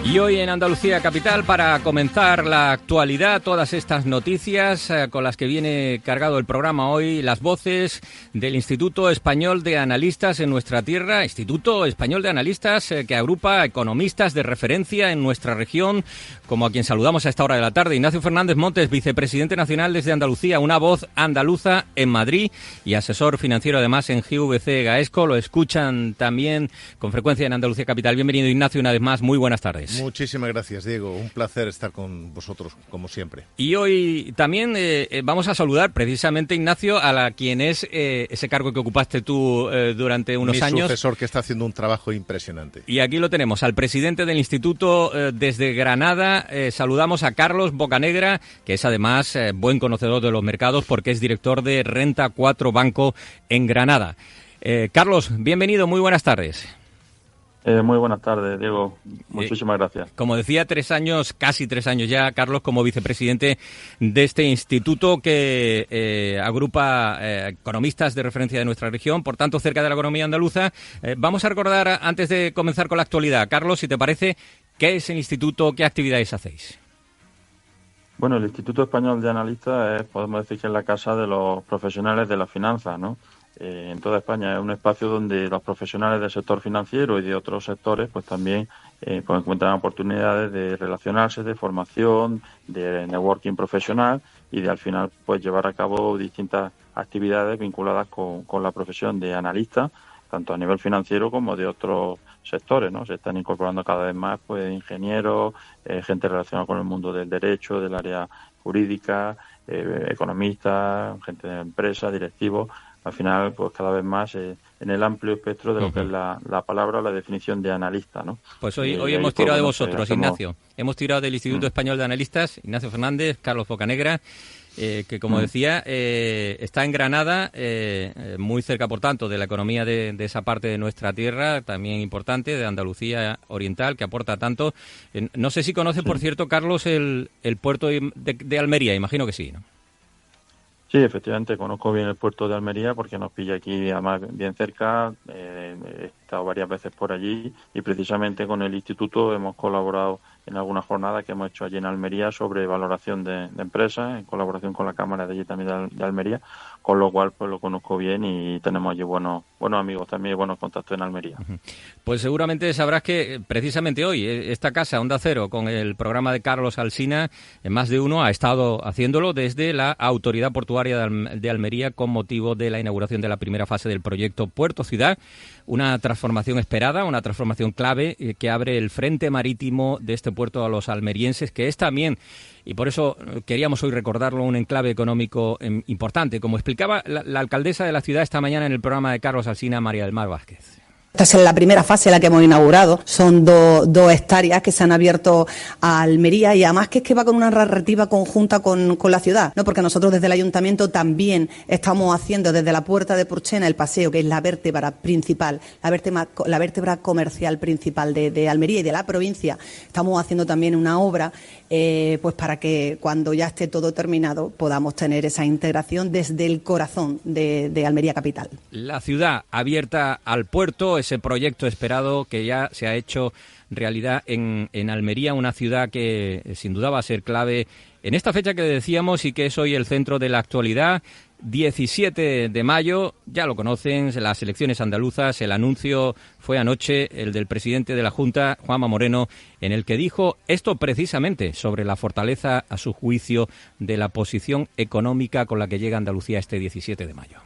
Y hoy en Andalucía Capital, para comenzar la actualidad, todas estas noticias con las que viene cargado el programa hoy, las voces del Instituto Español de Analistas en nuestra tierra, Instituto Español de Analistas que agrupa economistas de referencia en nuestra región, como a quien saludamos a esta hora de la tarde. Ignacio Fernández Montes, vicepresidente nacional desde Andalucía, una voz andaluza en Madrid y asesor financiero además en GVC Gaesco. Lo escuchan también con frecuencia en Andalucía Capital. Bienvenido, Ignacio, una vez más. Muy buenas tardes. Muchísimas gracias, Diego. Un placer estar con vosotros, como siempre. Y hoy también vamos a saludar precisamente, Ignacio, a quien es ese cargo que ocupaste tú durante unos años. Mi sucesor, que está haciendo un trabajo impresionante. Y aquí lo tenemos, al presidente del Instituto desde Granada. Saludamos a Carlos Bocanegra, que es además buen conocedor de los mercados porque es director de Renta 4 Banco en Granada. Carlos, bienvenido, muy buenas tardes. Muy buenas tardes, Diego. Muchísimas gracias. Como decía, casi 3 años ya, Carlos, como vicepresidente de este instituto que agrupa economistas de referencia de nuestra región, por tanto, cerca de la economía andaluza. Vamos a recordar, antes de comenzar con la actualidad, Carlos, si te parece, ¿qué es el instituto, qué actividades hacéis? Bueno, el Instituto Español de Analistas podemos decir que es la casa de los profesionales de la finanza, ¿no? En toda España es un espacio donde los profesionales del sector financiero y de otros sectores pues también pues encuentran oportunidades de relacionarse, de formación, de networking profesional y de al final pues llevar a cabo distintas actividades vinculadas con la profesión de analista, tanto a nivel financiero como de otros sectores, ¿no? Se están incorporando cada vez más pues ingenieros, gente relacionada con el mundo del derecho, del área jurídica, economistas, gente de empresas, directivos. Al final, pues cada vez más en el amplio espectro de lo que es la palabra o la definición de analista, ¿no? Pues hoy hemos tirado de vosotros, Ignacio. Hemos tirado del Instituto Español de Analistas, Ignacio Fernández, Carlos Bocanegra, que como decía, está en Granada, muy cerca, por tanto, de la economía de esa parte de nuestra tierra, también importante, de Andalucía Oriental, que aporta tanto. No sé si conoce, por cierto, Carlos, el puerto de Almería, imagino que sí, ¿no? Sí, efectivamente, conozco bien el puerto de Almería porque nos pilla aquí además bien cerca, he estado varias veces por allí y precisamente con el instituto hemos colaborado en algunas jornadas que hemos hecho allí en Almería sobre valoración de empresas, en colaboración con la Cámara de allí también de Almería, con lo cual pues lo conozco bien y tenemos allí buenos amigos también y buenos contactos en Almería. Pues seguramente sabrás que precisamente hoy esta casa, Onda Cero, con el programa de Carlos Alsina, más de uno ha estado haciéndolo desde la Autoridad Portuaria de Almería con motivo de la inauguración de la primera fase del proyecto Puerto Ciudad, una transformación esperada, una transformación clave que abre el frente marítimo de este puerto a los almerienses, que es también, y por eso queríamos hoy recordarlo, un enclave económico importante, como explicaba la alcaldesa de la ciudad esta mañana en el programa de Carlos Alsina, María del Mar Vázquez. Esta es la primera fase, la que hemos inaugurado. Son dos hectáreas que se han abierto a Almería y además que es que va con una narrativa conjunta con la ciudad, ¿no? Porque nosotros desde el ayuntamiento también estamos haciendo desde la Puerta de Porchena el paseo, que es la vértebra principal, la vértebra comercial principal de Almería y de la provincia. Estamos haciendo también una obra pues para que cuando ya esté todo terminado podamos tener esa integración desde el corazón de Almería capital. La ciudad abierta al puerto, ese proyecto esperado que ya se ha hecho realidad en Almería, una ciudad que sin duda va a ser clave en esta fecha que decíamos y que es hoy el centro de la actualidad. 17 de mayo, ya lo conocen, las elecciones andaluzas. El anuncio fue anoche, el del presidente de la Junta, Juanma Moreno, en el que dijo esto precisamente sobre la fortaleza, a su juicio, de la posición económica con la que llega Andalucía este 17 de mayo.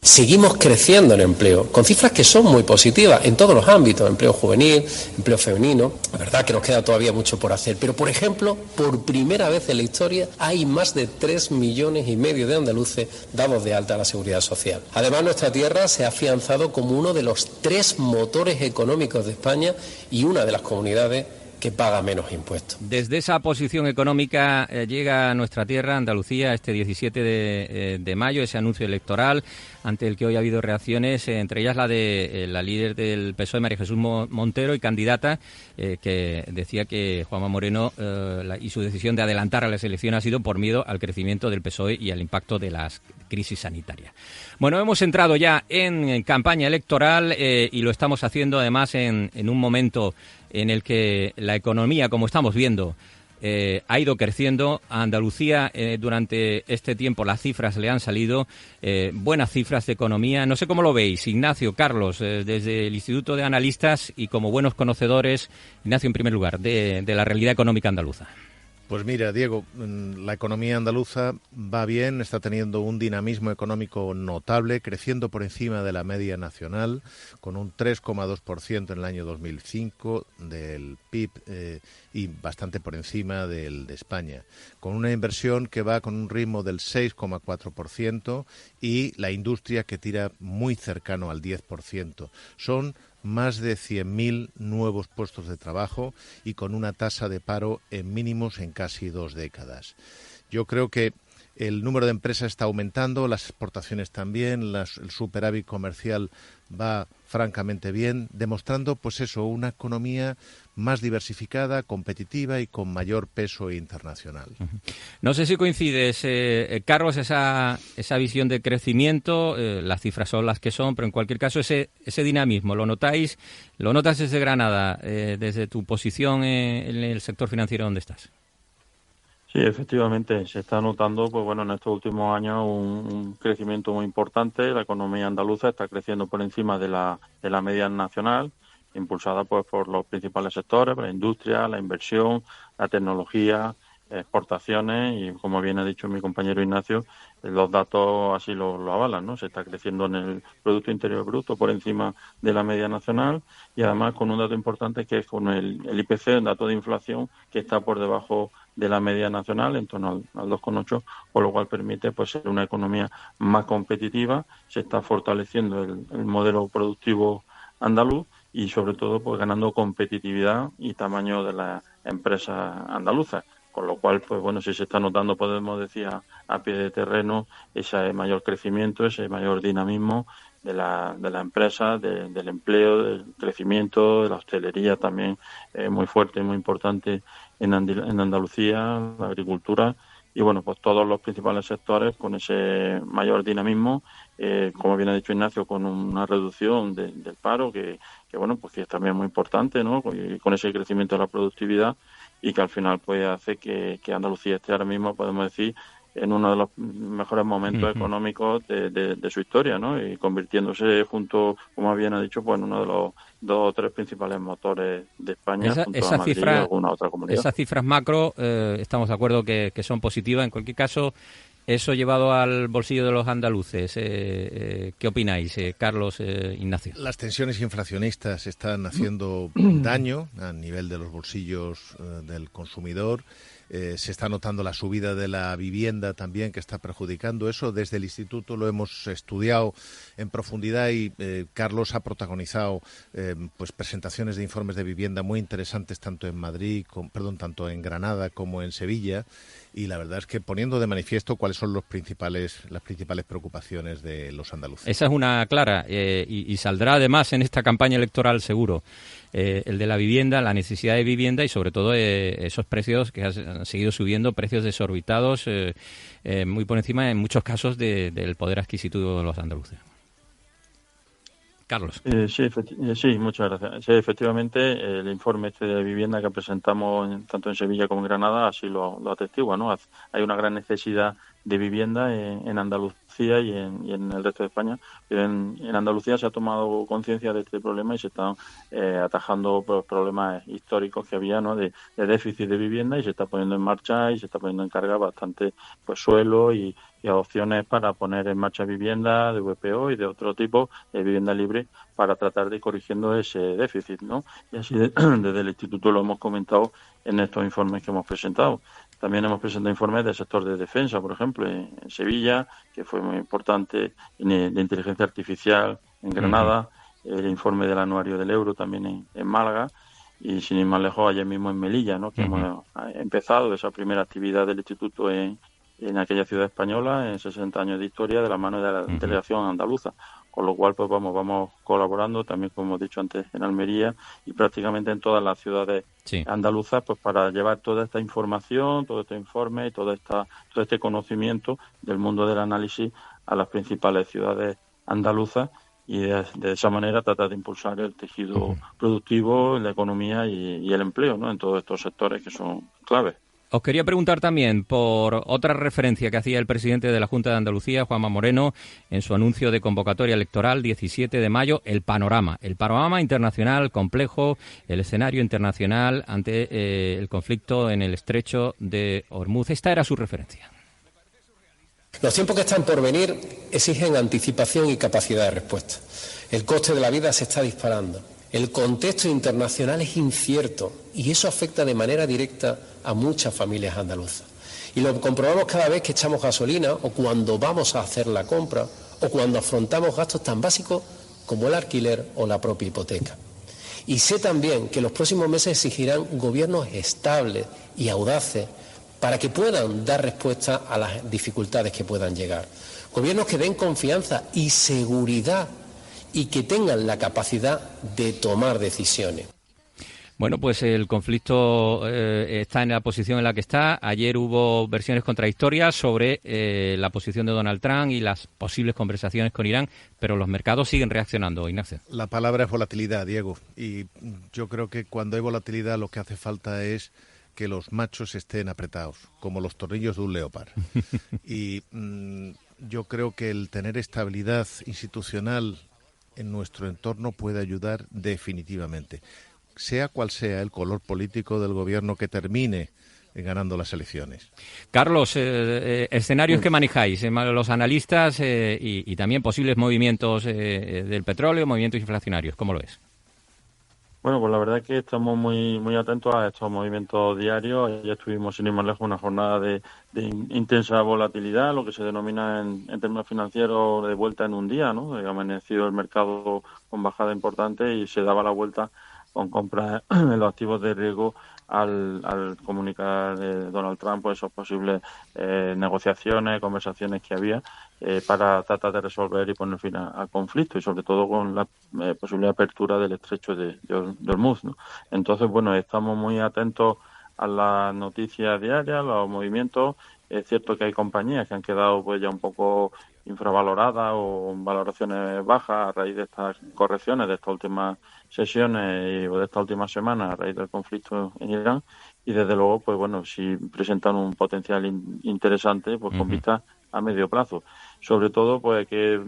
Seguimos creciendo en empleo, con cifras que son muy positivas en todos los ámbitos, empleo juvenil, empleo femenino. La verdad que nos queda todavía mucho por hacer, pero por ejemplo, por primera vez en la historia hay más de 3,5 millones de andaluces dados de alta a la Seguridad Social. Además, nuestra tierra se ha afianzado como uno de los 3 motores económicos de España y una de las comunidades que paga menos impuestos. Desde esa posición económica llega a nuestra tierra, Andalucía, este 17 de mayo, ese anuncio electoral ante el que hoy ha habido reacciones, entre ellas la de la líder del PSOE, María Jesús Montero, y candidata, que decía que Juanma Moreno y su decisión de adelantar a las elecciones ha sido por miedo al crecimiento del PSOE y al impacto de las crisis sanitarias. Bueno, hemos entrado ya en campaña electoral y lo estamos haciendo además en un momento en el que la economía, como estamos viendo, ha ido creciendo. A Andalucía durante este tiempo las cifras le han salido, buenas cifras de economía. No sé cómo lo veis, Ignacio, Carlos, desde el Instituto de Analistas y como buenos conocedores, Ignacio en primer lugar, de la realidad económica andaluza. Pues mira, Diego, la economía andaluza va bien, está teniendo un dinamismo económico notable, creciendo por encima de la media nacional, con un 3,2% en el año 2005 del PIB y bastante por encima del de España, con una inversión que va con un ritmo del 6,4% y la industria que tira muy cercano al 10%. Son más de 100.000 nuevos puestos de trabajo y con una tasa de paro en mínimos en casi 2 décadas. Yo creo que el número de empresas está aumentando, las exportaciones también, el superávit comercial va francamente bien, demostrando pues eso, una economía más diversificada, competitiva y con mayor peso internacional. No sé si coincides, Carlos, esa visión de crecimiento, las cifras son las que son, pero en cualquier caso ese dinamismo, ¿lo notáis? ¿Lo notas desde Granada, desde tu posición en el sector financiero donde estás? Sí, efectivamente, se está notando, pues bueno, en estos últimos años un crecimiento muy importante. La economía andaluza está creciendo por encima de la media nacional, impulsada pues por los principales sectores, por la industria, la inversión, la tecnología, exportaciones y, como bien ha dicho mi compañero Ignacio, los datos así lo avalan, ¿no? Se está creciendo en el Producto Interior Bruto por encima de la media nacional y además con un dato importante que es con el IPC, el dato de inflación, que está por debajo de la media nacional, en torno al 2,8, por lo cual permite pues ser una economía más competitiva. Se está fortaleciendo el modelo productivo andaluz y sobre todo pues ganando competitividad y tamaño de las empresas andaluzas. Con lo cual, pues bueno, si se está notando, podemos decir a pie de terreno, ese mayor crecimiento, ese mayor dinamismo de la empresa, del empleo, del crecimiento, de la hostelería también muy fuerte, muy importante en Andalucía, la agricultura y bueno, pues todos los principales sectores con ese mayor dinamismo, como bien ha dicho Ignacio, con una reducción del paro que bueno, pues que es también muy importante, ¿no? Y con ese crecimiento de la productividad y que al final pues hace que Andalucía esté ahora mismo, podemos decir, en uno de los mejores momentos económicos de su historia, ¿no? Y convirtiéndose junto, como bien ha dicho, pues en uno de los 2 o 3 principales motores de España, junto a Madrid y alguna otra comunidad. Esas cifras macro, estamos de acuerdo que son positivas. En cualquier caso, eso llevado al bolsillo de los andaluces, ¿qué opináis, Carlos, Ignacio? Las tensiones inflacionistas están haciendo daño a nivel de los bolsillos del consumidor. Se está notando la subida de la vivienda también, que está perjudicando eso. Desde el Instituto lo hemos estudiado en profundidad y Carlos ha protagonizado pues presentaciones de informes de vivienda muy interesantes tanto tanto en Granada como en Sevilla. Y la verdad es que poniendo de manifiesto cuáles son las principales preocupaciones de los andaluces. Esa es una clara y saldrá además en esta campaña electoral seguro. El de la vivienda, la necesidad de vivienda y sobre todo esos precios que han seguido subiendo, precios desorbitados, muy por encima en muchos casos del poder adquisitivo de los andaluces. Carlos. Sí, muchas gracias. Sí, efectivamente, el informe de vivienda que presentamos tanto en Sevilla como en Granada así lo atestigua, ¿no? Hay una gran necesidad de vivienda en Andalucía y en el resto de España, pero en Andalucía se ha tomado conciencia de este problema y se están atajando problemas históricos que había, ¿no? de déficit de vivienda y se está poniendo en marcha y se está poniendo en carga bastante pues suelo y adopciones para poner en marcha vivienda de VPO y de otro tipo de vivienda libre para tratar de ir corrigiendo ese déficit, ¿no? Y así desde el Instituto lo hemos comentado en estos informes que hemos presentado. También hemos presentado informes del sector de defensa, por ejemplo, en Sevilla, que fue muy importante, de inteligencia artificial en Granada, el informe del anuario del euro también en Málaga, y sin ir más lejos, ayer mismo en Melilla, ¿no? Que hemos empezado esa primera actividad del Instituto en aquella ciudad española, en 60 años de historia, de la mano de la delegación andaluza. Con lo cual, pues vamos colaborando, también como hemos dicho antes, en Almería y prácticamente en todas las ciudades andaluzas, pues para llevar toda esta información, todo este informe y todo este conocimiento del mundo del análisis a las principales ciudades andaluzas y de esa manera tratar de impulsar el tejido productivo, la economía y el empleo, ¿no?, en todos estos sectores que son claves. Os quería preguntar también por otra referencia que hacía el presidente de la Junta de Andalucía, Juanma Moreno, en su anuncio de convocatoria electoral 17 de mayo, el panorama internacional complejo, el escenario internacional ante el conflicto en el estrecho de Hormuz. Esta era su referencia. Los tiempos que están por venir exigen anticipación y capacidad de respuesta. El coste de la vida se está disparando. El contexto internacional es incierto y eso afecta de manera directa a muchas familias andaluzas. Y lo comprobamos cada vez que echamos gasolina o cuando vamos a hacer la compra o cuando afrontamos gastos tan básicos como el alquiler o la propia hipoteca. Y sé también que los próximos meses exigirán gobiernos estables y audaces para que puedan dar respuesta a las dificultades que puedan llegar. Gobiernos que den confianza y seguridad y que tengan la capacidad de tomar decisiones. Bueno, pues el conflicto está en la posición en la que está. Ayer hubo versiones contradictorias sobre la posición de Donald Trump y las posibles conversaciones con Irán, pero los mercados siguen reaccionando, Ignacio. La palabra es volatilidad, Diego, y yo creo que cuando hay volatilidad lo que hace falta es que los machos estén apretados, como los tornillos de un leopardo. Y yo creo que el tener estabilidad institucional en nuestro entorno puede ayudar definitivamente, sea cual sea el color político del gobierno que termine ganando las elecciones. Carlos, escenarios que manejáis, los analistas y también posibles movimientos del petróleo, movimientos inflacionarios, ¿cómo lo es? Bueno, pues la verdad es que estamos muy atentos a estos movimientos diarios. Ya estuvimos, sin ir más lejos, una jornada de intensa volatilidad, lo que se denomina en términos financieros de vuelta en un día, ¿no? Ha amanecido el mercado con bajada importante y se daba la vuelta con compras en los activos de riesgo al comunicar Donald Trump pues, esas posibles negociaciones, conversaciones que había para tratar de resolver y poner fin al conflicto y sobre todo con la posible apertura del estrecho de Hormuz, ¿no? Entonces, bueno, estamos muy atentos a las noticias diarias, a los movimientos. Es cierto que hay compañías que han quedado pues ya un poco infravaloradas o en valoraciones bajas a raíz de estas correcciones de estas últimas sesiones o de esta última semana a raíz del conflicto en Irán y desde luego pues bueno, si presentan un potencial interesante pues con vista a medio plazo. Sobre todo pues hay que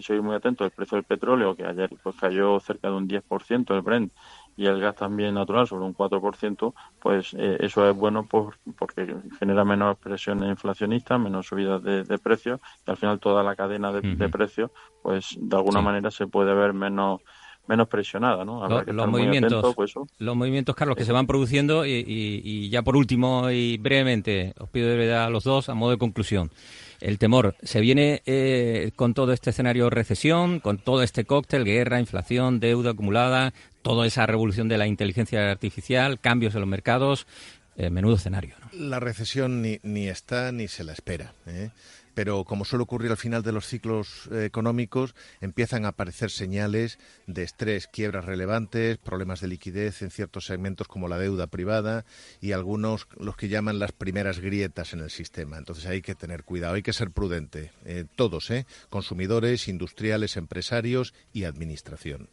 seguir muy atentos al precio del petróleo, que ayer pues cayó cerca de un 10% el Brent, y el gas también natural sobre un 4%, pues eso es bueno porque genera menos presiones inflacionistas, menos subidas de precios, y al final toda la cadena de precios pues de alguna manera se puede ver menos presionada, ¿no? Habrá que estar muy atento, pues, los movimientos, Carlos, que se van produciendo y ya por último y brevemente, os pido de verdad a los dos, a modo de conclusión, el temor, ¿se viene con todo este escenario de recesión, con todo este cóctel, guerra, inflación, deuda acumulada, toda esa revolución de la inteligencia artificial, cambios en los mercados, menudo escenario, ¿no? La recesión ni está ni se la espera, pero como suele ocurrir al final de los ciclos económicos, empiezan a aparecer señales de estrés, quiebras relevantes, problemas de liquidez en ciertos segmentos como la deuda privada y algunos los que llaman las primeras grietas en el sistema. Entonces hay que tener cuidado, hay que ser prudente, todos, consumidores, industriales, empresarios y administración.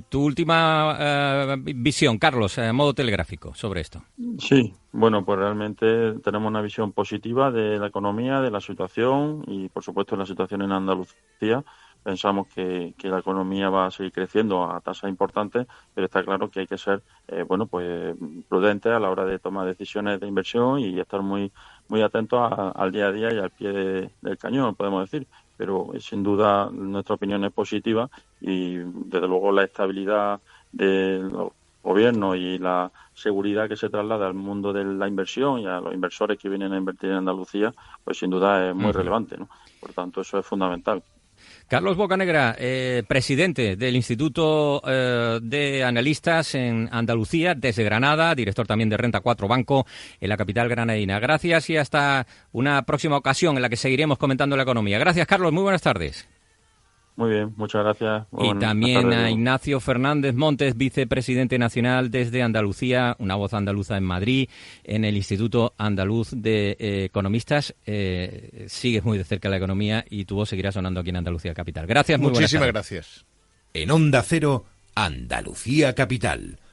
Tu última visión, Carlos, a modo telegráfico, sobre esto. Sí, bueno, pues realmente tenemos una visión positiva de la economía, de la situación y, por supuesto, la situación en Andalucía. Pensamos que la economía va a seguir creciendo a tasas importantes, pero está claro que hay que ser, pues prudentes a la hora de tomar decisiones de inversión y estar muy atentos al día a día y al pie del cañón, podemos decir. Pero sin duda nuestra opinión es positiva y desde luego la estabilidad de los gobiernos y la seguridad que se traslada al mundo de la inversión y a los inversores que vienen a invertir en Andalucía, pues sin duda es muy relevante, ¿no? Por tanto, eso es fundamental. Carlos Bocanegra, presidente del Instituto de Analistas en Andalucía, desde Granada, director también de Renta 4 Banco en la capital granadina. Gracias y hasta una próxima ocasión en la que seguiremos comentando la economía. Gracias, Carlos. Muy buenas tardes. Muy bien, muchas gracias. Y también a Ignacio Fernández Montes, vicepresidente nacional desde Andalucía, una voz andaluza en Madrid, en el Instituto Andaluz de Economistas. Sigues muy de cerca la economía y tu voz seguirá sonando aquí en Andalucía Capital. Gracias, muy buenas tardes. Muchísimas gracias. En Onda Cero, Andalucía Capital,